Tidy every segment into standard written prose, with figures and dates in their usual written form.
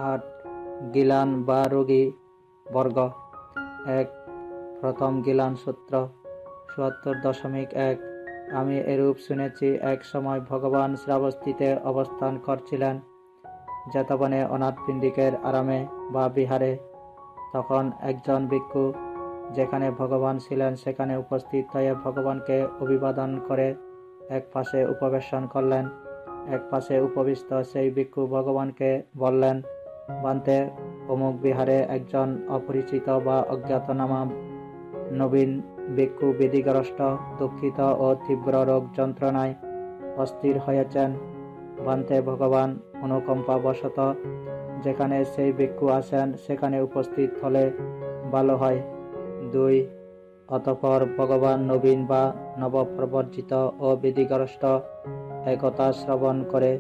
8 Gillan বা রোগী বর্গ। 1 প্রথম গিলান সূত্র 77.1 আমি এরূপ শুনেছি, এক সময় ভগবান শ্রাবস্তিতে অবস্থান করছিলেন, জেতবনে অনাথপিণ্ডিকের আরামে বা বিহারে। তখন একজন ভিক্ষু যেখানে ভগবান ছিলেন সেখানে উপস্থিত হয়ে ভগবানকে অভিবাদন করে এক পাশে উপবেশন করলেন। এক পাশে উপবিষ্ট সেই ভিক্ষু ভগবানকে বললেন, বান্তে, অমুক বিহারে একজন অপরিচিত বা অজ্ঞাতনামা নবীন ভিক্ষু বিধিগ্রস্ত, দুঃখিত ও তীব্র রোগ যন্ত্রণায় অস্থির হয়েছেন। বান্তে, ভগবান অনুকম্পাবশত যেখানে সেই ভিক্ষু আছেন সেখানে উপস্থিত হলে ভালো হয়। 2 অতঃপর ভগবান নবীন বা নবপ্রবর্জিত ও বিধিগ্রস্ত একথা শ্রবণ করে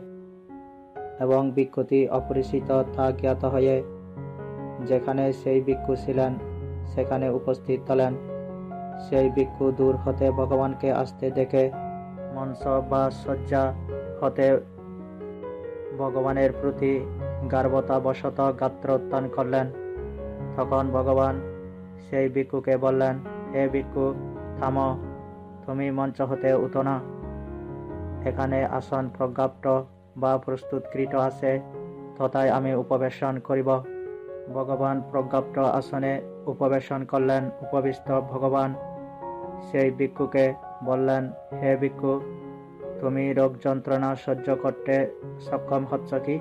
এবং ভিক্ষুটি অপরিচিত তা জ্ঞাত হয়ে যেখানে সেই ভিক্ষু ছিলেন সেখানে উপস্থিত হলেন। সেই ভিক্ষু দূর হতে ভগবানকে আসতে দেখে মঞ্চ বা শয্যা হতে ভগবানের প্রতি গার্বতাবশত গাত্রোত্থান করলেন। তখন ভগবান সেই ভিক্ষুকে বললেন, হে ভিক্ষু, থামো, তুমি মঞ্চ হতে উঠো না। এখানে আসন প্রজ্ঞাপ্ত বা প্রস্তুতকৃত আছে, তথায় আমি উপবেশন করিব। ভগবান প্রজ্ঞাপ্ত আসনে উপবেশন করলেন। উপবিষ্ট ভগবান সেই ভিক্ষুকে বললেন, হে ভিক্ষু, তুমি রোগ যন্ত্রণা সহ্য করতে সক্ষম হচ্ছ কি?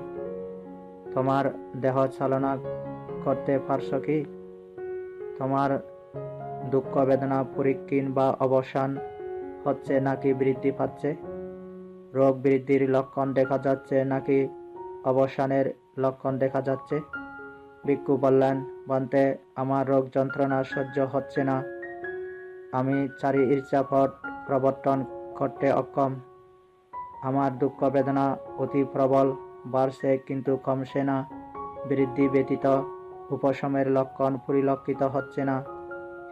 তোমার দেহ চালনা করতে পারছ কি? তোমার দুঃখ বেদনা পরিক্ষীণ বা অবসান হচ্ছে নাকি বৃদ্ধি পাচ্ছে? রোগ বৃদ্ধির লক্ষণ দেখা যাচ্ছে নাকি অবসানের লক্ষণ দেখা যাচ্ছে? ভিক্ষু বললেন, বান্তে, আমার রোগ যন্ত্রণা সহ্য হচ্ছে না। আমি চারি ঈর্ষাপট প্রবর্তন করতে অক্ষম। আমার দুঃখ বেদনা অতি প্রবল, বাড়ছে কিন্তু কমছে না। বৃদ্ধি ব্যতীত উপশমের লক্ষণ পরিলক্ষিত হচ্ছে না।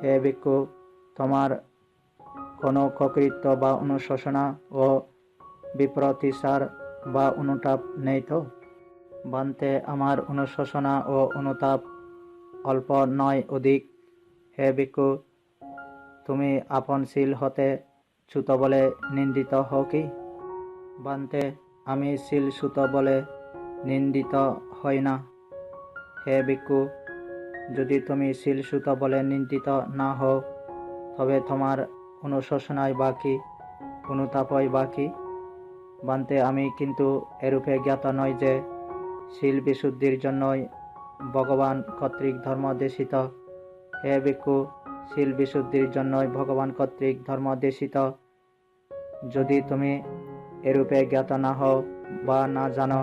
হে ভিক্ষু, তোমার কোনো ককৃত্য বা অনুশোচনা ও বিপ্রতিসার বা অনুতাপ নেই তো? বান্তে, আমার অনুশোচনা ও অনুতাপ অল্প নয়, অধিক। হে ভিক্ষু, তুমি আপনশীল হতে চ্যুত বলে নিন্দিত হও কি? বান্তে, আমি শীলচ্যুত বলে নিন্দিত হই না। হে ভিক্ষু, যদি তুমি শীলচ্যুত বলে নিন্দিত না হও তবে তোমার অনুশোচনায় বা কি, অনুতাপই বা কি? বান্তে, আমি কিন্তু এরূপে জ্ঞাত নই যে শীল বিশুদ্ধির জন্যই ভগবান কর্তৃক ধর্ম দেশিত। হে ভিক্ষু, শীল বিশুদ্ধির জন্যই ভগবান কর্তৃক ধর্ম দেশিত। যদি তুমি এরূপে জ্ঞাত না হও বা না জানো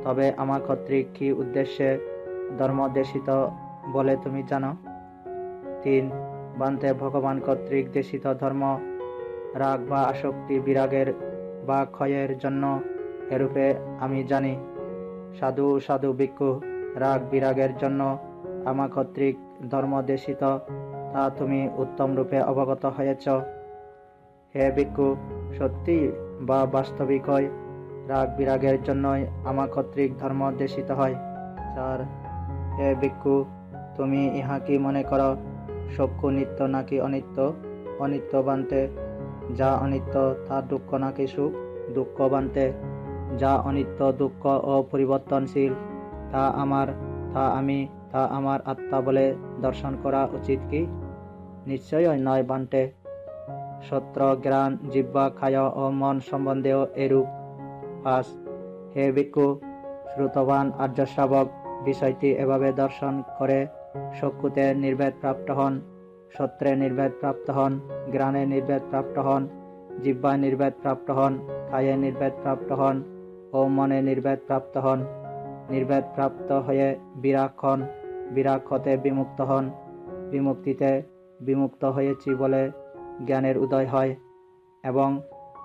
তবে আমার কর্তৃক কি উদ্দেশ্যে ধর্ম দেশিত বলে তুমি জানো? 3 বান্তে, ভগবান কর্তৃক দেশিত ধর্ম রাগ বা আসক্তি বিরাগের বা ক্ষয়ের জন্য এরূপে আমি জানি। সাধু সাধু ভিক্ষু, রাগ বিরাগের জন্য আমার কর্তৃক ধর্ম দেশিত তা তুমি উত্তম রূপে অবগত হয়েছ। হে ভিক্ষু, সত্যি বা বাস্তবিকই রাগ বিরাগের জন্যই আমার কর্তৃক ধর্ম দেশিত হয়। 4 হে ভিক্ষু, তুমি ইহা কি মনে করো, চক্ষু নিত্য নাকি অনিত্য? অনিত্য। বান্তে, যা অনিত্য তা দুঃখ নাকি সুখ? দুঃখ। বান্তে, যা অনিত্য, দুঃখ ও পরিবর্তনশীল তা আমার, তা আমি, তা আমার আত্মা বলে দর্শন করা উচিত কি? নিশ্চয়ই নয় বান্তে। সত্র, জ্ঞান, জিহ্বা, কায় ও মন সম্বন্ধেও এরূপ। 5 হে ভিক্ষু, শ্রুতবান আর্য শ্রাবক বিষয়টি এভাবে দর্শন করে চক্ষুতে নির্ভেদ প্রাপ্ত হন, সত্রে নির্ভেদ প্রাপ্ত হন, জ্ঞানে নির্ভেদ প্রাপ্ত হন, জিহ্বায় নির্ভেদ প্রাপ্ত হন, কায়ে নির্ভেদ প্রাপ্ত হন ও মনে নির্ভেদ প্রাপ্ত হন। নির্ভেদ প্রাপ্ত হয়ে বিরাগ হন, বিরাগ হতে বিমুক্ত হন, বিমুক্তিতে বিমুক্ত হয়েছি বলে জ্ঞানের উদয় হয় এবং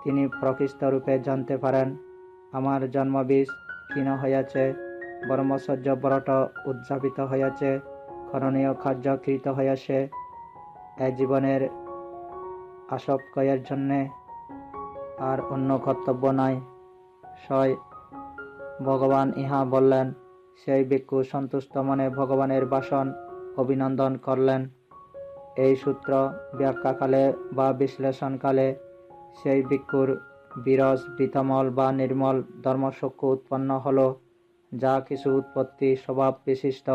তিনি প্রকৃষ্ট রূপে জানতে পারেন, আমার জন্মবীজ ক্ষীণ হইয়াছে, ব্রহ্মচর্য ব্রত উদযাপিত হইয়াছে, করণীয় কার্য কৃত হইয়াছে, এ জীবনের আসক্তের জন্যে আর অন্য কর্তব্য নাই। 6 ভগবান ইহা বললেন সেই ভিক্ষু সন্তুষ্ট মনে ভগবানের বাসন অভিনন্দন করলেন। এই সূত্র ব্যাখ্যাকালে বা বিশ্লেষণকালে সেই ভিক্ষুর বিরস বিতমল বা নির্মল ধর্মচক্ষু উৎপন্ন হল, যা কিছু উৎপত্তি স্বভাব বিশিষ্ট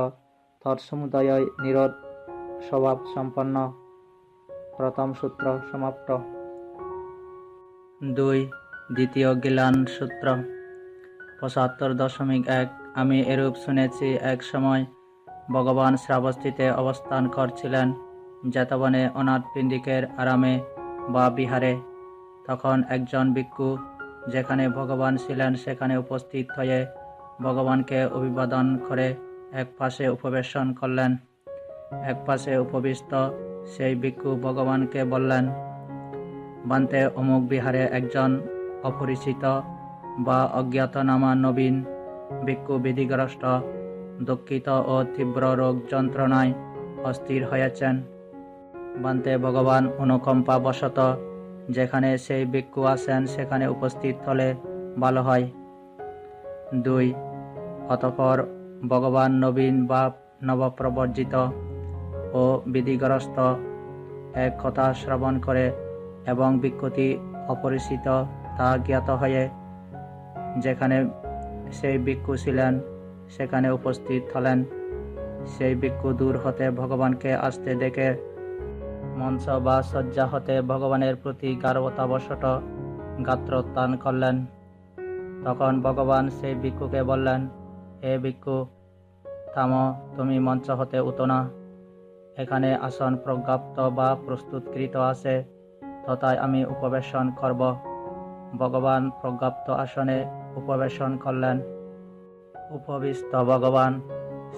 তৎসমুদয় নিরোধ স্বভাব সম্পন্ন। প্রথম সূত্র সমাপ্ত। 2. দ্বিতীয় গিলান সূত্র ৭৫.১। আমি এরূপ শুনেছি, এক সময় ভগবান শ্রাবস্তিতে অবস্থান করছিলেন জেতবনে অনাথ পিণ্ডিকের আরামে বা বিহারে। তখন একজন ভিক্ষু যেখানে ভগবান ছিলেন সেখানে উপস্থিত হয়ে ভগবানকে অভিবাদন করে এক পাশে উপবেশন করলেন। এক পাশে উপবিষ্ট সেই ভিক্ষু ভগবানকে বললেন, বান্তে অমুক বিহারে একজন অপরিচিত বা অজ্ঞাতনামা নবীন ভিক্ষু বিধিগ্রস্ত, দুঃখিত ও তীব্র রোগ যন্ত্রণায় অস্থির হয়েছেন। বান্তে ভগবান অনুকম্পাবশত যেখানে সেই ভিক্ষু আছেন সেখানে উপস্থিত হলে ভালো হয়। 2. অতঃপর ভগবান নবীন বা নবপ্রবর্জিত ও বিধিগ্রস্ত এক কথা শ্রবণ করে এবং ভিক্ষুটি অপরিচিত তা জ্ঞাত হয়ে যেখানে সেই ভিক্ষু ছিলেন সেখানে উপস্থিত হলেন। সেই ভিক্ষু দূর হতে ভগবানকে আসতে দেখে মঞ্চ বা শয্যা হতে ভগবানের প্রতি গাঢ়তাবশত গাত্রোত্থান করলেন। তখন ভগবান সেই ভিক্ষুকে বললেন, হে ভিক্ষু, থামো, তুমি মঞ্চ হতে উঠো না। এখানে আসন প্রজ্ঞাপ্ত বা প্রস্তুতকৃত আছে, তথায় আমি উপবেশন করব। ভগবান প্রজ্ঞাপ্ত আসনে উপবেশন করলেন। উপবিষ্ট ভগবান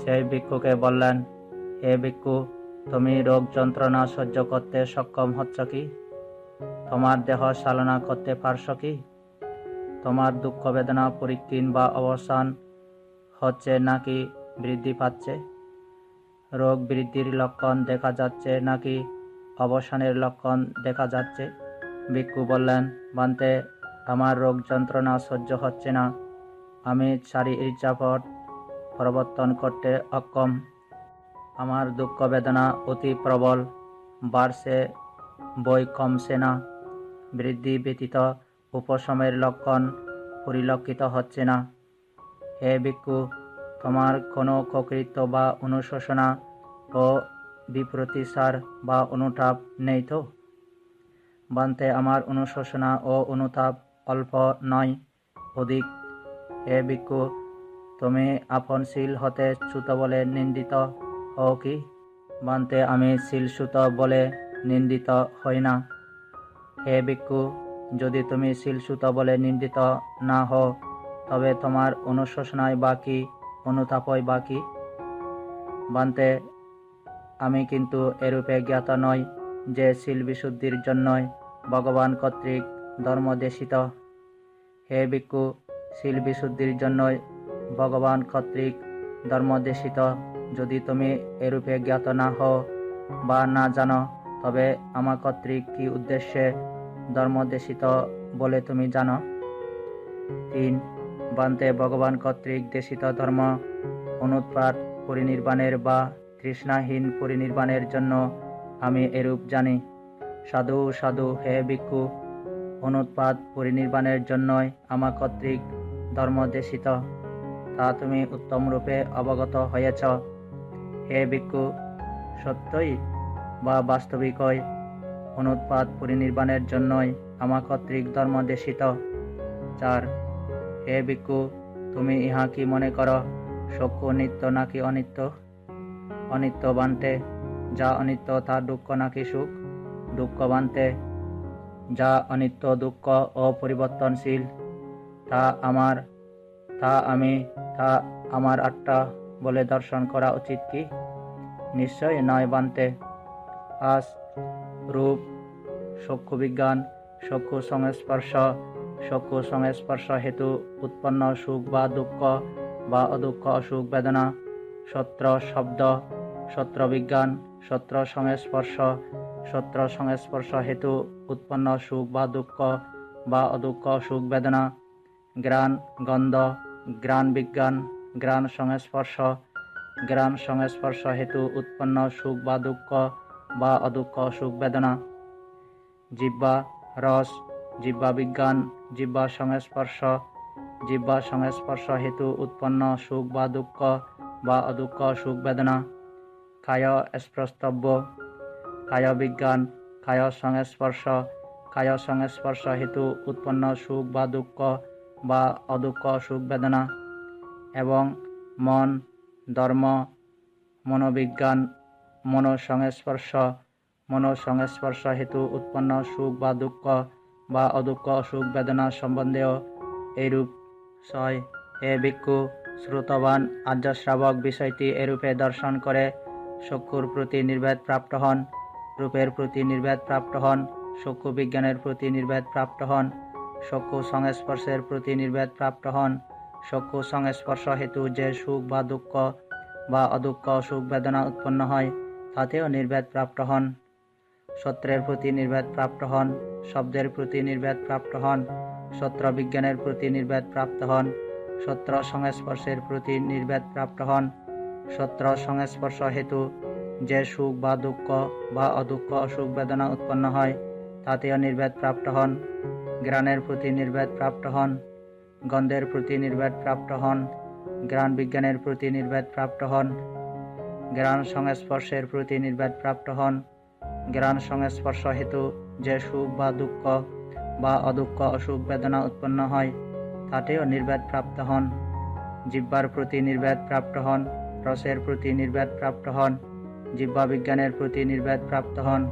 সেই ভিক্ষুকে বললেন, হে ভিক্ষু, তুমি রোগ যন্ত্রণা সহ্য করতে সক্ষম হচ্ছ কি? তোমার দেহ চালনা করতে পারছ কি? তোমার দুঃখ বেদনা পরিত্রাণ বা অবসান হচ্ছে নাকি বৃদ্ধি পাচ্ছে? রোগ বৃদ্ধির লক্ষণ দেখা যাচ্ছে নাকি অবসানের লক্ষণ দেখা যাচ্ছে? ভিক্ষু বললেন, বান্তে, আমার রোগ যন্ত্রণা সহ্য হচ্ছে না। আমি চারিত্র্যপট প্রবর্তন করতে অক্ষম। আমার দুঃখ বেদনা অতি প্রবল, বাড়ছে বই কমছে না। বৃদ্ধি ব্যতীত উপশমের লক্ষণ পরিলক্ষিত হচ্ছে না। হে ভিক্ষু, তোমার কোনো ককৃত্য বা অনুশোচনা ও বিপ্রতিসার বা অনুতাপ নেই তো? বান্তে, আমার অনুশোচনা ও অনুতাপ অল্প নয়, অধিক। হে ভিক্ষু, তুমি আপন শীল হতে চ্যুত বলে নিন্দিত হও কি? বান্তে, আমি শীলচ্যুত বলে নিন্দিত হই না। হে ভিক্ষু, যদি তুমি শীলচ্যুত বলে নিন্দিত না হও, তবে তোমার অনুশোচনায় বা কি, অনুতাপই বা কি? বান্তে, আমি কিন্তু এরূপে জ্ঞাত নই যে শীল বিশুদ্ধির জন্যই ভগবান কর্তৃক ধর্মদেশিত। হে ভিক্ষু, শীল বিশুদ্ধির জন্যই ভগবান কর্তৃক ধর্মদেশিত যদি তুমি এরূপে জ্ঞাত না হও বা না জানো, তবে আমার কর্তৃক কি উদ্দেশ্যে ধর্মদেশিত বলে তুমি জানো? 3. বান্তে, ভগবান কর্তৃক দেশিত ধর্ম অনুৎপাত পরিনির্বাণের বা তৃষ্ণাহীন পরিনির্বাণের জন্য আমি এরূপ জানি। সাধু সাধু, হে ভিক্ষু, অনুৎপাত পরিনির্বাণের জন্যই আমার কর্তৃক ধর্মদেশিত, তা তুমি উত্তম রূপে অবগত হয়েছ। হে ভিক্ষু, সত্যই বা বাস্তবিকই অনুৎপাত পরিনির্বাণের জন্যই আমার কর্তৃক ধর্মদেশিত। 4. হে ভিক্ষু, তুমি ইহা কি মনে করো, সূক্ষ্ম নিত্য নাকি অনিত্য? অনিত্য বান্তে। যা অনিত্য তা দুঃখ নাকি সুখ? দুঃখ বান্তে। যা অনিত্য, দুঃখ ও পরিবর্তনশীল, তা আমি, তা আমার আত্মা বলে দর্শন করা উচিত কি? নিশ্চয় নয় বান্তে। 5. রূপ, চক্ষু বিজ্ঞান, চক্ষু সংস্পর্শ হেতু উৎপন্ন সুখ বা দুঃখ বা অদুঃখ অসুখ বেদনা, সত্র শব্দ, সত্র বিজ্ঞান, সত্র সংস্পর্শ হেতু উৎপন্ন সুখ বা দুঃখ বা অদুঃখ সুখ বেদনা, ঘ্রাণ গন্ধ, ঘ্রাণ বিজ্ঞান, ঘ্রাণ সংস্পর্শ, ঘ্রাণ সংস্পর্শ হেতু উৎপন্ন সুখ বা দুঃখ বা অদুঃখ সুখ বেদনা। জিহ্বা রস, জিহ্বা বিজ্ঞান, জিহ্বা সংস্পর্শ, জিহ্বা সংস্পর্শ হেতু উৎপন্ন সুখ বা দুঃখ বা অদুঃখ সুখ বেদনা। কায় স্পর্শব্য, কায় বিজ্ঞান, কায় সংস্পর্শ, কায় সংস্পর্শ হেতু উৎপন্ন সুখ বা দুঃখ বা অদুঃখ সুখ বেদনা। এবং মন, ধর্ম, মনোবিজ্ঞান, মনোসংস্পর্শ, মনোসংস্পর্শ হেতু উৎপন্ন সুখ বা দুঃখ বা অদুঃখ সুখ বেদনা সম্বন্ধেও এইরূপ। 6. হে ভিক্ষু, শ্রুতবান আর্যশ্রাবক বিষয়টি এরূপে দর্শন করে চক্ষুর প্রতি নির্ভেদ প্রাপ্ত হন, রূপের প্রতি নির্ভেদ প্রাপ্ত হন, চক্ষু বিজ্ঞানের প্রতি নির্ভেদ প্রাপ্ত হন, চক্ষু সংস্পর্শের প্রতি নির্ভেদ প্রাপ্ত হন, চক্ষু সংস্পর্শ হেতু যে সুখ বা দুঃখ বা অদুঃখ সুখ বেদনা উৎপন্ন হয় তাতেও নির্ভেদ প্রাপ্ত হন, সত্রের প্রতি নির্ভেদ প্রাপ্ত হন, শব্দের প্রতি নির্ভেদ প্রাপ্ত হন, সত্র বিজ্ঞানের প্রতি নির্ভেদ প্রাপ্ত হন, সত্র সংস্পর্শের প্রতি নির্ভেদ প্রাপ্ত হন, সত্র সংস্পর্শ হেতু যে সুখ বা দুঃখ বা অদুঃখ সুখ বেদনা উৎপন্ন হয় তাতেও নির্ভেদ প্রাপ্ত হন, ঘ্রাণের প্রতি নির্ভেদ প্রাপ্ত হন, গন্ধের প্রতি নির্ভেদ প্রাপ্ত হন, ঘ্রাণ বিজ্ঞানের প্রতি নির্ভেদ প্রাপ্ত হন, ঘ্রাণ সংস্পর্শের প্রতি নির্ভেদ প্রাপ্ত হন, ঘ্রাণ সংস্পর্শ হেতু যে সুখ বা দুঃখ বা অদুঃখ অসুখ বেদনা উৎপন্ন হয় তাতেও নির্ভেদ প্রাপ্ত হন, জিহ্বার প্রতি নির্ভেদ প্রাপ্ত হন, রসের প্রতি নির্ভেদ প্রাপ্ত হন, জিহ্বা বিজ্ঞানের প্রতি নির্ভেদ প্রাপ্ত হন,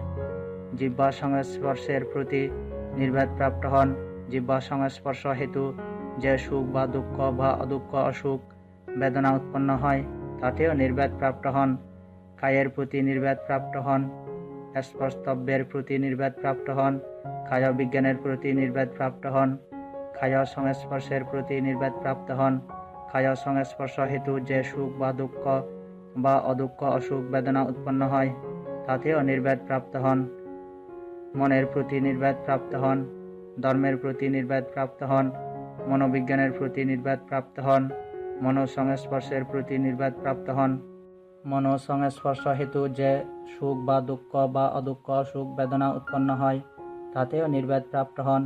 জিহ্বা সংস্পর্শের প্রতি নির্ভেদ প্রাপ্ত হন, জিহ্বা সংস্পর্শ হেতু যে সুখ বা দুঃখ বা অদুঃখ অসুখ বেদনা উৎপন্ন হয় তাতেও নির্ভেদ প্রাপ্ত হন, কায়ের প্রতি নির্ভেদ প্রাপ্ত হন, স্পর্শব্যের প্রতি নির্ভেদ প্রাপ্ত হন, কায় বিজ্ঞানের প্রতি নির্ভেদ প্রাপ্ত হন, কায় সংস্পর্শের প্রতি নির্ভেদ প্রাপ্ত হন, কায় সংস্পর্শ হেতু যে সুখ বা দুঃখ বা অদুঃখ অসুখ বেদনা উৎপন্ন হয় তাতেও নির্ভেদ প্রাপ্ত হন, মনের প্রতি নির্ভেদ প্রাপ্ত হন, ধর্মের প্রতি নির্ভেদ প্রাপ্ত হন, মনোবিজ্ঞানের প্রতি নির্ভেদ প্রাপ্ত হন, মনোসংস্পর্শের প্রতি নির্ভেদ প্রাপ্ত হন, মনোসংস্পর্শ হেতু যে সুখ বা দুঃখ বা অদুঃখ সুখ বেদনা উৎপন্ন হয় তাতেও নির্ভেদ প্রাপ্ত হন,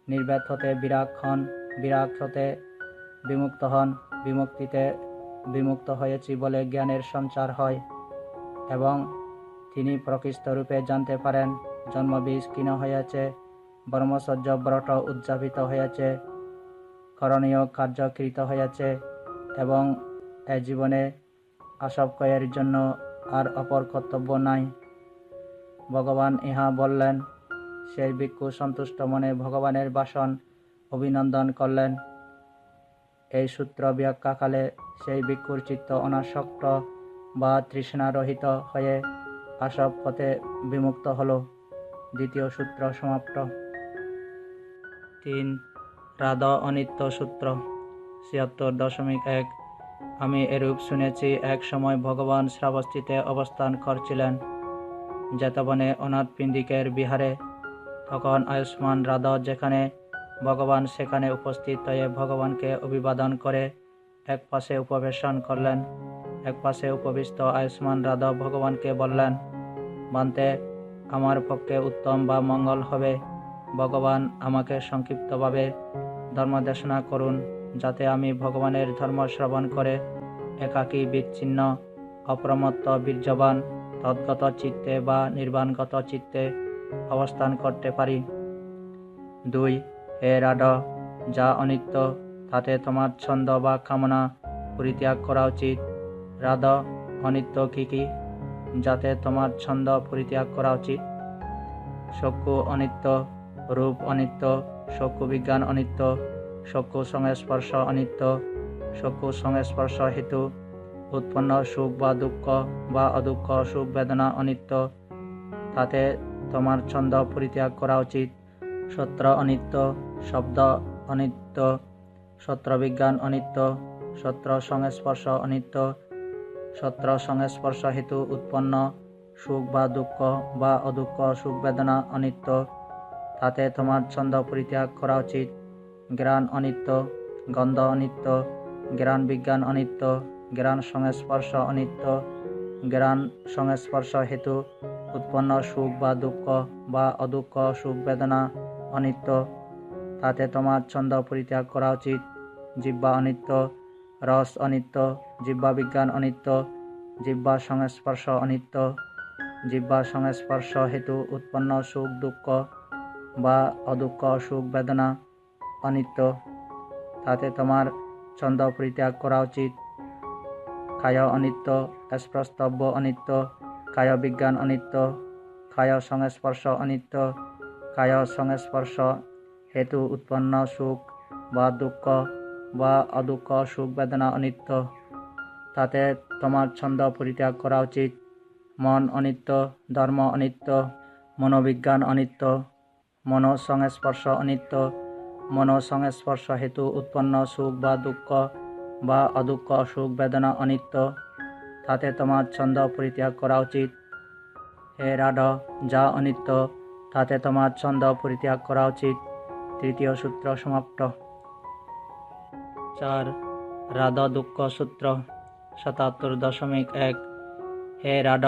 নির্ভেদ হতে বিরাগ হন, বিরাগ হতে বিমুক্ত হন, বিমুক্তিতে বিমুক্ত হয়েছি বলে জ্ঞানের সঞ্চার হয় এবং তিনি প্রকৃষ্ট রূপে জানতে পারেন জন্মবীজ ক্ষীণ হয়েছে, ব্রহ্মচর্য ব্রত উদযাপিত হয়েছে, করণীয় কার্যকৃত হয়েছে এবং এ জীবনে আসক্তের জন্য আর অপর কর্তব্য নাই। ভগবান ইহা বললেন। সেই ভিক্ষু সন্তুষ্ট মনে ভগবানের বাসন অভিনন্দন করলেন। এই সূত্র ব্যাখ্যাকালে সেই ভিক্ষুর চিত্ত অনাসক্ত বা তৃষ্ণারহিত হয়ে আসব হতে বিমুক্ত হল। দ্বিতীয় সূত্র সমাপ্ত। 3. রাধা অনিত্য সূত্র 76.1 আমি এরূপ শুনেছি, এক সময় ভগবান শ্রাবস্তিতে অবস্থান করছিলেন জেতবনে অনাথ পিণ্ডিকের বিহারে। তখন আয়ুষ্মান রাধা যেখানে ভগবান সেখানে উপস্থিত হয়ে ভগবানকে অভিবাদন করে এক পাশে উপবেশন করলেন। এক পাশে উপবিষ্ট আয়ুষ্মান রাধা ভগবানকে বললেন, বান্তে আমার পক্ষে উত্তম বা মঙ্গল হবে ভগবান আমাকে সংক্ষিপ্তভাবে ধর্মদেশনা করুন, যাতে আমি ভগবানের ধর্ম শ্রবণ করে একাকী বিচ্ছিন্ন অপ্রমত্ত বীর্যবান তদ্গত চিত্তে বা নির্বাণগত চিত্তে অবস্থান করতে পারি। 2. হে রাধা, যা অনিত্য তাতে তোমার ছন্দ বা কামনা পরিত্যাগ করা উচিত। রাধা, অনিত্য কি কি যাতে তোমার ছন্দ পরিত্যাগ করা উচিত? চক্ষু অনিত্য, রূপ অনিত্য, চক্ষু বিজ্ঞান অনিত্য, চক্ষু সংস্পর্শ অনিত্য, চক্ষু সংস্পর্শ হেতু উৎপন্ন সুখ বা দুঃখ বা অদুঃখ সুখ বেদনা অনিত্য, তাতে তোমার ছন্দ পরিত্যাগ করা উচিত। সত্র অনিত্য, শব্দ অনিত্য, সত্র বিজ্ঞান অনিত্য, সত্র সংস্পর্শ অনিত্য, সত্র সংস্পর্শ হেতু উৎপন্ন সুখ বা দুঃখ বা অদুঃখ সুখ বেদনা অনিত্য, তাতে তোমার ছন্দ পরিত্যাগ করা উচিত। ঘ্রাণ অনিত্য, গন্ধ অনিত্য, জ্ঞান বিজ্ঞান অনিত্য, জ্ঞান সংস্পর্শ অনিত্য, জ্ঞান সংস্পর্শ হেতু উৎপন্ন সুখ বা দুঃখ বা অদুঃখ সুখ বেদনা অনিত্য, তাতে তোমার ছন্দ পরিত্যাগ করা উচিত। জিহ্বা অনিত্য, রস অনিত্য, জিহ্বা বিজ্ঞান অনিত্য, জিহ্বা সংস্পর্শ অনিত্য, জিহ্বা সংস্পর্শ হেতু উৎপন্ন সুখ দুঃখ বা অদুঃখ সুখ বেদনা অনিত্য, তাতে তোমার ছন্দ পরিত্যাগ করা উচিত। কায় অনিত্য, স্পর্শব্য অনিত্য, কায় বিজ্ঞান অনিত্য, কায় সংস্পর্শ অনিত্য, কায় সংস্পর্শ হেতু উৎপন্ন সুখ বা দুঃখ বা অদুঃখ সুখ বেদনা অনিত্য, তাতে তোমার ছন্দ পরিত্যাগ করা উচিত। মন অনিত্য, ধর্ম অনিত্য, মনোবিজ্ঞান অনিত্য, মনোসংস্পর্শ অনিত্য, মনোসংস্পর্শ হেতু উৎপন্ন সুখ বা দুঃখ বা অদুঃখ সুখ বেদনা অনিত্য, তাতে তোমার ছন্দ পরিত্যাগ করা উচিত। হে রাড, যা অনিত্য, তাতে তোমার ছন্দ পরিত্যাগ করা উচিত। তৃতীয় সূত্র সমাপ্ত। 4. রাড দুঃখ সূত্র 77.1। হে রাড,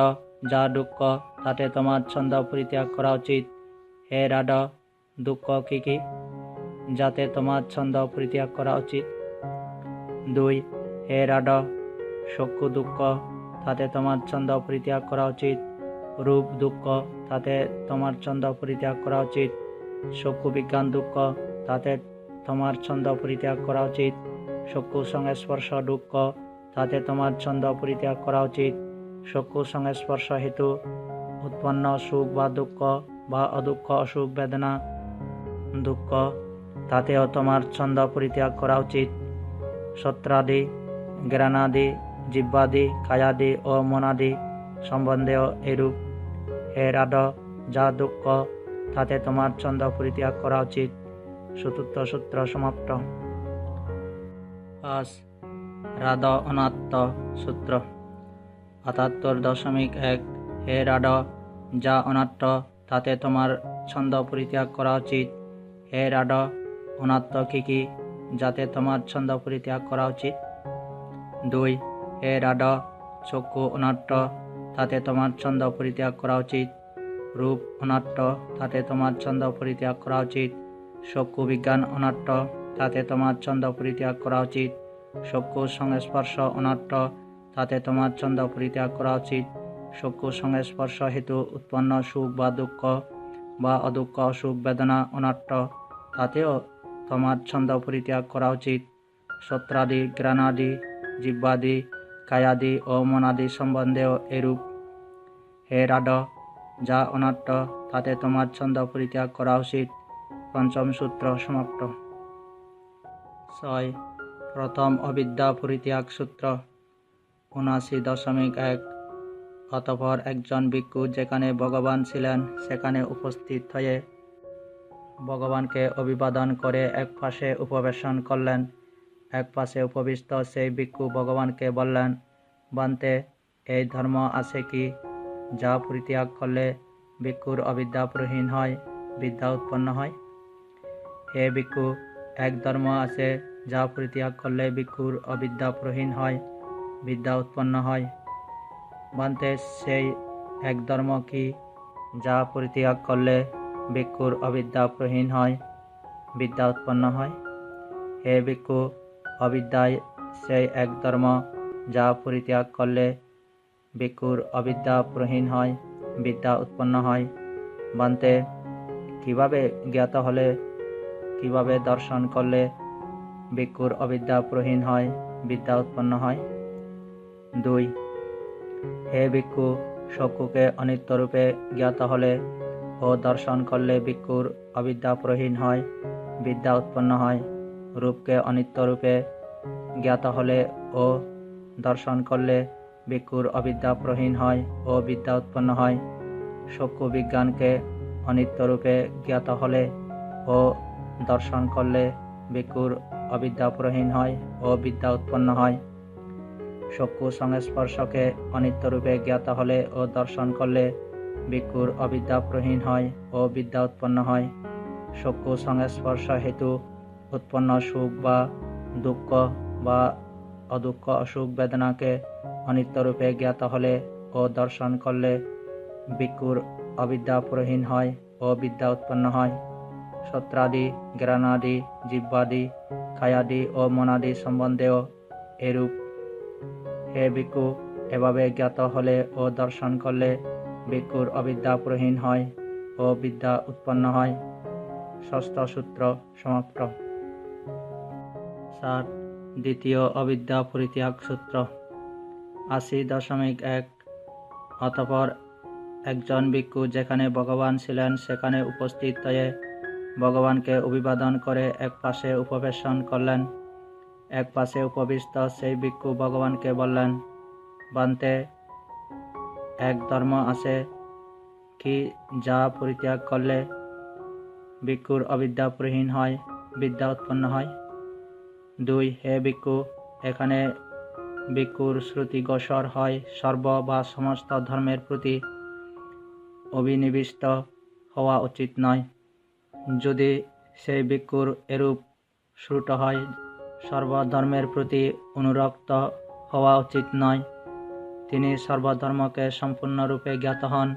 যা দুঃখ, তাতে তোমার ছন্দ পরিত্যাগ করা উচিত। হে রাড, দুঃখ কি কি, যাতে তোমার ছন্দ পরিত্যাগ করা উচিত? 2. হে রাড, চক্ষু দুঃখ, তাতে তোমার ছন্দ পরিত্যাগ করা উচিত। রূপ দুঃখ, তাতে তোমার ছন্দ পরিত্যাগ করা উচিত। চক্ষু বিজ্ঞান দুঃখ, তাতে তোমার ছন্দ পরিত্যাগ করা উচিত। চক্ষু সংস্পর্শ দুঃখ, তাতে তোমার ছন্দ পরিত্যাগ করা উচিত। চক্ষু সংস্পর্শ হেতু উৎপন্ন সুখ বা দুঃখ বা অদুঃখ অসুখ বেদনা দুঃখ, তাতেও তোমার ছন্দ পরিত্যাগ করা উচিত। সত্রাদি, জ্ঞানাদি, জিহ্বাদি, কায়াদি ও মনাদি সম্বন্ধেও এরূপ। হে রাড, যা দুঃখ, তাতে তোমার ছন্দ পরিত্যাগ করা উচিত। চতুর্থ সূত্র সমাপ্ত। 5. রাড অনাত্ম সূত্র 78.1। হে রাড, যা অনাত্ম, তাতে তোমার ছন্দ পরিত্যাগ করা উচিত। হে রাড, অনাত্ম কি কি, যাতে তোমার ছন্দ পরিত্যাগ করা উচিত? 2. হে রাড, চক্ষু অনাত্ম, তাতে তোমার ছন্দ পরিত্যাগ করা উচিত। রূপ অনাত্ম, তাতে তোমার ছন্দ পরিত্যাগ করা উচিত। চক্ষু বিজ্ঞান অনাত্ম, তাতে তোমার ছন্দ পরিত্যাগ করা উচিত। চক্ষু সংস্পর্শ অনাত্ম, তাতে তোমার ছন্দ পরিত্যাগ করা উচিত। চক্ষু সংস্পর্শ হেতু উৎপন্ন সুখ বা দুঃখ বা অদুঃখ সুখ বেদনা অনাত্ম, তাতেও তোমার ছন্দ পরিত্যাগ করা উচিত। সত্রাদি, জ্ঞানাদি, জিহ্বাদি, কায়াদি ও মনাদি সম্বন্ধেও এরূপ। হে রাড, যা অনাত্ম, তাতে তোমার ছন্দ পরিত্যাগ করা উচিত। পঞ্চম সূত্র সমাপ্ত। 6. প্রথম অবিদ্যা পরিত্যাগ সূত্র 79.1। অতঃপর একজন ভিক্ষু যেখানে ভগবান ছিলেন সেখানে উপস্থিত হয়ে ভগবানকে অভিবাদন করে এক পাশে উপবেশন করলেন। এক পাশে উপবিষ্ট সেই ভিক্ষু ভগবানকে বললেন, বান্তে, এই ধর্ম আছে কি যা পরিত্যাগ করলে ভিক্ষুর অবিদ্যা প্রহীন হয়, বিদ্যা উৎপন্ন হয়? হে ভিক্ষু, এক ধর্ম আছে যা পরিত্যাগ করলে ভিক্ষুর অবিদ্যা প্রহীন হয়, বিদ্যা উৎপন্ন হয়। বান্তে, সেই এক ধর্ম কি যা পরিত্যাগ করলে ভিক্ষুর অবিদ্যা প্রহীন হয়, বিদ্যা উৎপন্ন হয়? হে ভিক্ষু, অবিদ্যাই সেই এক ধর্ম যা পরিত্যাগ করলে ভিক্ষুর অবিদ্যা প্রহীন হয়, বিদ্যা উৎপন্ন হয়। বান্তে, কিভাবে জ্ঞাত হলে, কিভাবে দর্শন করলে ভিক্ষুর অবিদ্যা প্রহীন হয়, বিদ্যা উৎপন্ন হয়? 2. হে ভিক্ষু, চক্ষুকে অনিত্যরূপে জ্ঞাত হলে ও দর্শন করলে ভিক্ষুর অবিদ্যা প্রহীন হয়, বিদ্যা উৎপন্ন হয়। রূপকে অনিত্যরূপে জ্ঞাত হলে ও দর্শন করলে ভিক্ষুর অবিদ্যা প্রহীন হয় ও বিদ্যা উৎপন্ন হয়। চক্ষু বিজ্ঞানকে অনিত্যরূপে জ্ঞাত হলে ও দর্শন করলে ভিক্ষুর অবিদ্যা প্রহীন হয় ও বিদ্যা উৎপন্ন হয়। চক্ষু সংস্পর্শকে অনিত্যরূপে জ্ঞাত হলে ও দর্শন করলে ভিক্ষুর অবিদ্যা প্রহীন হয় ও বিদ্যা উৎপন্ন হয়। চক্ষু সংস্পর্শ হেতু উৎপন্ন সুখ বা দুঃখ বা অদুঃখ অসুখ বেদনাকে অনিত্যরূপে জ্ঞাত হলে ও দর্শন করলে ভিক্ষুর অবিদ্যা পুরোহীন হয় ও বিদ্যা উৎপন্ন হয়। সত্রাদি, জ্ঞানাদি, জিহ্বাদি, কায়াদি ও মনাদি সম্বন্ধেও এরূপ। হে ভিক্ষু, এভাবে জ্ঞাত হলে ও দর্শন করলে ভিক্ষুর অবিদ্যা পুরোহীন হয় ও বিদ্যা উৎপন্ন হয়। ষষ্ঠ সূত্র সমাপ্ত। 7. দ্বিতীয় অবিদ্যা পরিত্যাগ সূত্র 80.1। অতঃপর একজন ভিক্ষু যেখানে ভগবান ছিলেন সেখানে উপস্থিত হয়ে ভগবানকে অভিবাদন করে এক পাশে উপবেশন করলেন। এক পাশে উপবিষ্ট সেই ভিক্ষু ভগবানকে বললেন, বান্তে, এক ধর্ম আছে কি যা পরিত্যাগ করলে ভিক্ষুর অবিদ্যা পুরোহীন হয়, বিদ্যা উৎপন্ন হয়? 2. হে ভিক্ষু, এখানে ভিক্ষুর শ্রুতিগোচর হয় সর্ব বা সমস্ত ধর্মের প্রতি অভিনিবিষ্ট হওয়া উচিত নয়। যদি সেই ভিক্ষুর এরূপ শ্রুত হয় সর্বধর্মের প্রতি অনুরক্ত হওয়া উচিত নয়, তিনি সর্বধর্মকে সম্পূর্ণরূপে জ্ঞাত হন,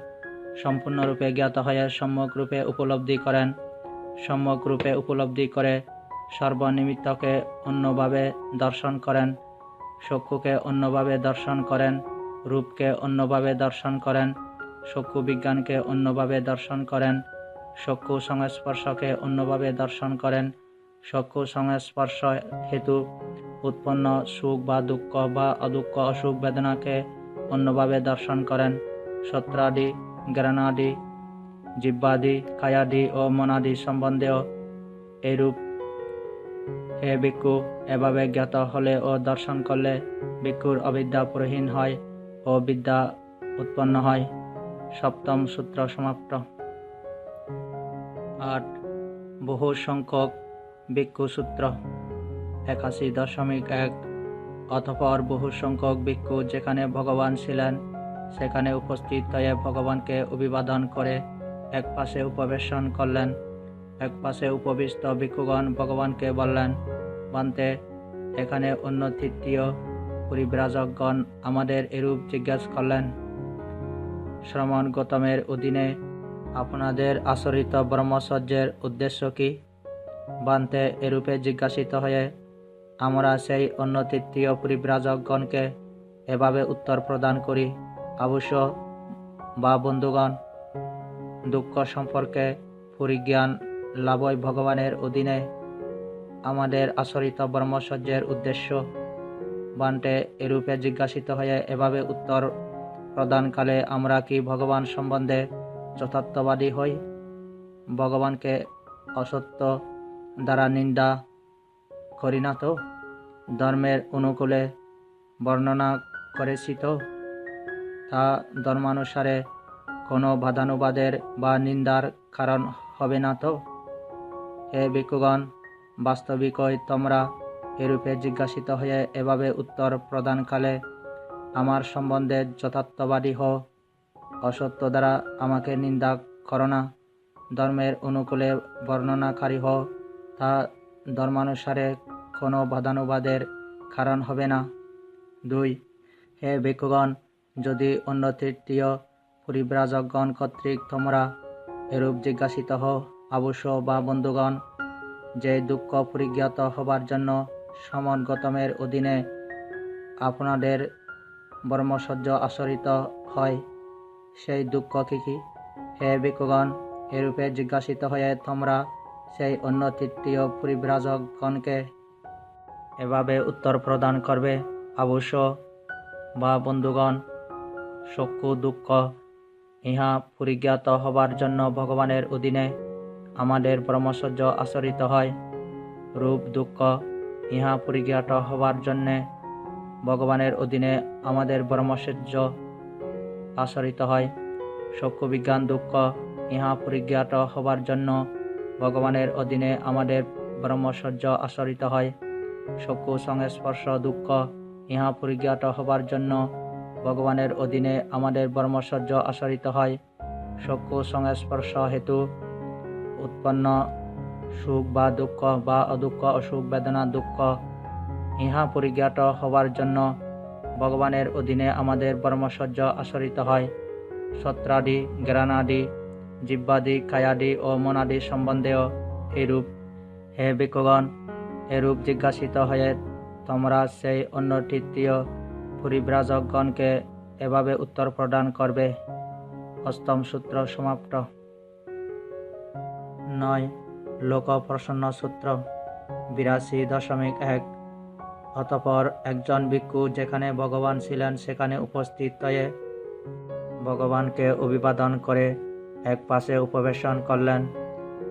সম্পূর্ণরূপে জ্ঞাত হয়ে সম্যক রূপে উপলব্ধি করেন, সম্যক রূপে উপলব্ধি করে সর্বনিমিত্তকে অন্যভাবে দর্শন করেন, চক্ষুকে অন্যভাবে দর্শন করেন, রূপকে অন্যভাবে দর্শন করেন, চক্ষু বিজ্ঞানকে অন্যভাবে দর্শন করেন, চক্ষু সংস্পর্শকে অন্যভাবে দর্শন করেন, চক্ষু সংস্পর্শ হেতু উৎপন্ন সুখ বা দুঃখ বা অদুঃখ অসুখ বেদনাকে অন্যভাবে দর্শন করেন। সত্রাদি, জ্ঞানাদি, জিহ্বাদি, কায়াদি ও মনাদি সম্বন্ধেও এইরূপ। হে ভিক্ষু, এভাবে জ্ঞাত হলে ও দর্শন করলে ভিক্ষুর অবিদ্যা পুরোহীন হয় ও বিদ্যা উৎপন্ন হয়। সপ্তম সূত্র সমাপ্ত। 8. বহু সংখ্যক ভিক্ষু সূত্র 81.1। অতঃপর বহু সংখ্যক ভিক্ষু যেখানে ভগবান ছিলেন সেখানে উপস্থিত হয়ে ভগবানকে অভিবাদন করে এক পাশে উপবেশন করলেন। এক পাশে উপবিষ্ট ভিক্ষুগণ ভগবানকে বললেন, বান্তে, এখানে অন্য তৃতীয় পরিব্রাজকগণ আমাদের এরূপ জিজ্ঞাসা করলেন, শ্রমণ গৌতমের অধীনে আপনাদের আচরিত ব্রহ্মচর্যের উদ্দেশ্য কি? বান্তে, এরূপে জিজ্ঞাসিত হয়ে আমরা সেই অন্য তৃতীয় পরিব্রাজকগণকে এভাবে উত্তর প্রদান করি, অবশ্য বা বন্ধুগণ, দুঃখ সম্পর্কে পরিজ্ঞান লাভই ভগবানের অধীনে আমাদের আচরিত ব্রহ্মচর্যের উদ্দেশ্য। বান্তে, এরূপে জিজ্ঞাসিত হয়ে এভাবে উত্তর প্রদানকালে আমরা কি ভগবান সম্বন্ধে যথার্থবাদী হই? ভগবানকে অসত্য দ্বারা নিন্দা করি না তো? ধর্মের অনুকূলে বর্ণনা করেছি তো? তা ধর্মানুসারে কোনো বাদানুবাদের বা নিন্দার কারণ হবে না তো? হে ভিক্ষুগণ, বাস্তবিকই তোমরা এরূপে জিজ্ঞাসিত হয়ে এভাবে উত্তর প্রদানকালে আমার সম্বন্ধে যথার্থবাদী হও। অসত্য দ্বারা আমাকে নিন্দা করো না। ধর্মের অনুকূলে বর্ণনাকারী হও, তা ধর্মানুসারে কোনো বাদানুবাদের কারণ হবে না। 2. হে ভিক্ষুগণ, যদি অন্য তৃতীয় পরিব্রাজকগণ কর্তৃক তোমরা এরূপ জিজ্ঞাসিত হও, অবশ্য বা বন্ধুগণ, যে দুঃখ পরিজ্ঞাত হবার জন্য শ্রমণ গৌতমের অধীনে আপনাদের ব্রহ্মচর্য আচরিত হয়, সেই দুঃখ কি কি? হে ভিক্ষুগণ, এরূপে জিজ্ঞাসিত হয়ে তোমরা সেই অন্য তৃতীয় পরিব্রাজকগণকে এভাবে উত্তর প্রদান করবে, অবশ্য বা বন্ধুগণ, চক্ষু দুঃখ ইহা পরিজ্ঞাত হবার জন্য ভগবানের অধীনে আমাদের ব্রহ্মচর্য আচরিত হয়। রূপ দুঃখ ইহা পরিজ্ঞাত হবার জন্যে ভগবানের অধীনে আমাদের ব্রহ্মচর্য আচরিত হয়। চক্ষু বিজ্ঞান দুঃখ ইহা পরিজ্ঞাত হবার জন্য ভগবানের অধীনে আমাদের ব্রহ্মচর্য আচরিত হয়। চক্ষু সংস্পর্শ দুঃখ ইহা পরিজ্ঞাত হবার জন্য ভগবানের অধীনে আমাদের ব্রহ্মচর্য আচরিত হয়। চক্ষু সংস্পর্শ হেতু উৎপন্ন সুখ বা দুঃখ বা অদুঃখ অসুখ বেদনা দুঃখ ইহা পরিজ্ঞাত হবার জন্য ভগবানের অধীনে আমাদের ব্রহ্মচর্য আচরিত হয়। সত্রাদি, জ্ঞানাদি, জিহ্বাদি, কায়াদি ও মনাদি সম্বন্ধেও এইরূপ। হে ভিক্ষুগণ, এরূপ জিজ্ঞাসিত হয়ে তোমরা সেই অন্য তৃতীয় পরিব্রাজকগণকে এভাবে উত্তর প্রদান করবে। অষ্টম সূত্র সমাপ্ত। 9. লোকপ্রসন্ন সূত্র 82.1। অতঃপর একজন ভিক্ষু যেখানে ভগবান ছিলেন সেখানে উপস্থিত হয়ে ভগবানকে অভিবাদন করে এক পাশে উপবেশন করলেন।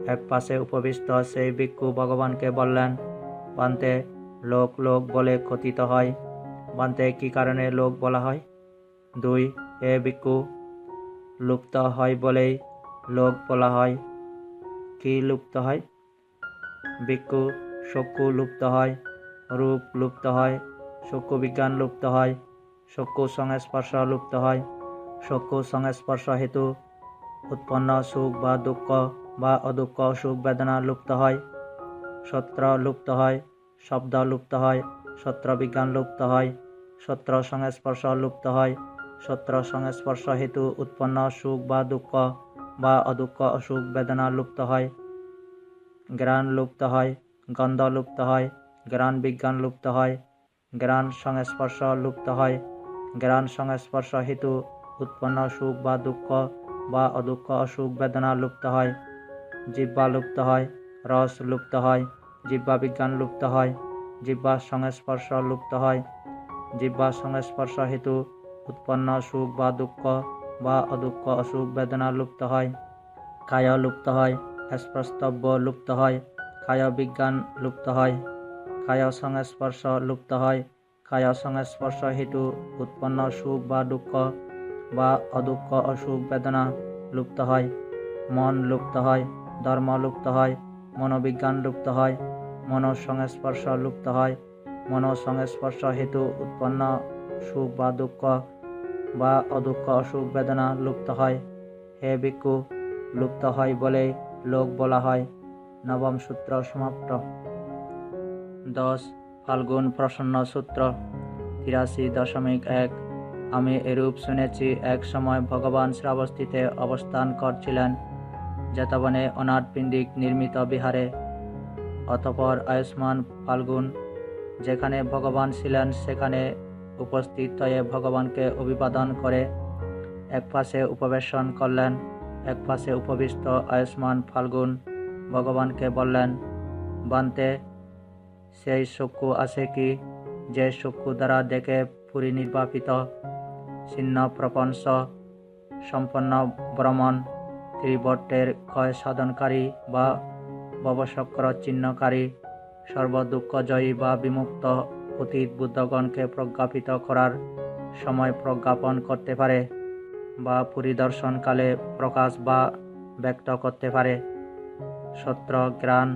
এক পাশে উপবিষ্ট সেই ভিক্ষু ভগবানকে বললেন, বান্তে লোক লোক বলে কথিত হয়। বান্তে কি কারণে লোক বলা হয়? 2. হে ভিক্ষু, লুপ্ত হয় বলেই লোক বলা হয়। কি লুপ্ত হয়? ভিক্ষু, চক্ষু লুপ্ত হয়, রূপ লুপ্ত হয়, চক্ষু বিজ্ঞান লুপ্ত হয়, চক্ষু সংস্পর্শ লুপ্ত হয়, চক্ষু সংস্পর্শ হেতু উৎপন্ন সুখ বা দুঃখ বা অদুঃখ সুখ বেদনা লুপ্ত হয়, সত্র লুপ্ত হয়, শব্দ লুপ্ত হয়, সত্র বিজ্ঞান লুপ্ত হয়, সত্র সংস্পর্শ লুপ্ত হয়, সত্র সংস্পর্শ হেতু উৎপন্ন সুখ বা দুঃখ বা অদুঃখ অসুখ বেদনা লুপ্ত হয়, জ্ঞান লুপ্ত হয়, গন্ধ লুপ্ত হয়, জ্ঞান বিজ্ঞান লুপ্ত হয়, জ্ঞান সংস্পর্শ লুপ্ত হয়, জ্ঞান সংস্পর্শ হেতু উৎপন্ন সুখ বা দুঃখ বা অদুঃখ অসুখ বেদনা লুপ্ত হয়, জিহ্বা লুপ্ত হয়, রস লুপ্ত হয়, জিহ্বা বিজ্ঞান লুপ্ত হয়, জিহ্বা সংস্পর্শ লুপ্ত হয়, জিহ্বা সংস্পর্শ হেতু উৎপন্ন সুখ বা দুঃখ বা অদুঃখ অসুখ বেদনা লুপ্ত হয়, কায় লুপ্ত হয়, স্পর্শব্য লুপ্ত হয়, কায় বিজ্ঞান লুপ্ত হয়, কায় সংস্পর্শ লুপ্ত হয়, কায় সংস্পর্শ হেতু উৎপন্ন সুখ বা দুঃখ বা অদুঃখ অসুখ বেদনা লুপ্ত হয়, মন লুপ্ত হয়, ধর্ম লুপ্ত হয়, মনোবিজ্ঞান লুপ্ত হয়, মনোসংস্পর্শ লুপ্ত হয়, মনোসংস্পর্শ হেতু উৎপন্ন সুখ বা দুঃখ বা অদুঃখ অসুখ বেদনা লুপ্ত হয়। হে ভিক্ষু, লুপ্ত হয় বলে লোক বলা হয়। নবম সূত্র সমাপ্ত। 10. ফাল্গুন প্রসন্ন সূত্র 83.1। আমি এরূপ শুনেছি, এক সময় ভগবান শ্রাবস্তিতে অবস্থান করছিলেন, জেতবনে অনাথ পিণ্ডিক নির্মিত বিহারে। অতঃপর আয়ুষ্মান ফাল্গুন যেখানে ভগবান ছিলেন সেখানে উপস্থিত হয়ে ভগবানকে অভিবাদন করে এক পাশে উপবেশন করলেন। এক পাশে উপবিষ্ট আয়ুষ্মান ফাল্গুন ভগবানকে বললেন, বান্তে সেই চক্ষু আছে কি যে চক্ষু দ্বারা দেখে পরিনির্বাপিত, ছিন্ন প্রপঞ্চ, সম্পন্ন ভ্রমণ, ত্রিবর্তের ক্ষয় সাধনকারী বা ভবচক্র চিহ্নকারী, সর্বদুঃখজয়ী বা বিমুক্ত অতীত বুদ্ধগণকে প্রজ্ঞাপিত করার সময় প্রজ্ঞাপন করতে পারে বা পরিদর্শনকালে প্রকাশ বা ব্যক্ত করতে পারে। সত্র, জ্ঞান,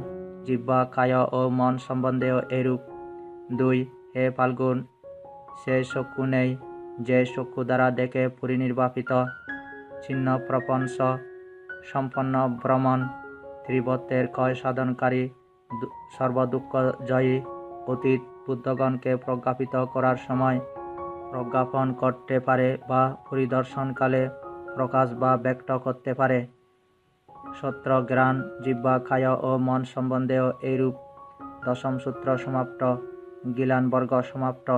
জিহ্বা, কায় ও মন সম্বন্ধেও এরূপ। 2. হে ফাল্গুন, সে চক্ষু নেই যে চক্ষু দ্বারা দেখে পরিনির্বাপিত, ছিন্ন প্রপঞ্চ, সম্পন্ন ভ্রমণ, ত্রিবর্তের ক্ষয় সাধনকারী, সর্বদুঃখ জয়ী অতীত বুদ্ধগণকে প্রজ্ঞাপিত করার সময় প্রজ্ঞাপন করতে পারে বা পরিদর্শনকালে প্রকাশ বা ব্যক্ত করতে পারে। সত্র, জ্ঞান, জিহ্বা, কায় ও মন সম্বন্ধেও এইরূপ। দশম সূত্র সমাপ্ত। গিলানবর্গ সমাপ্ত।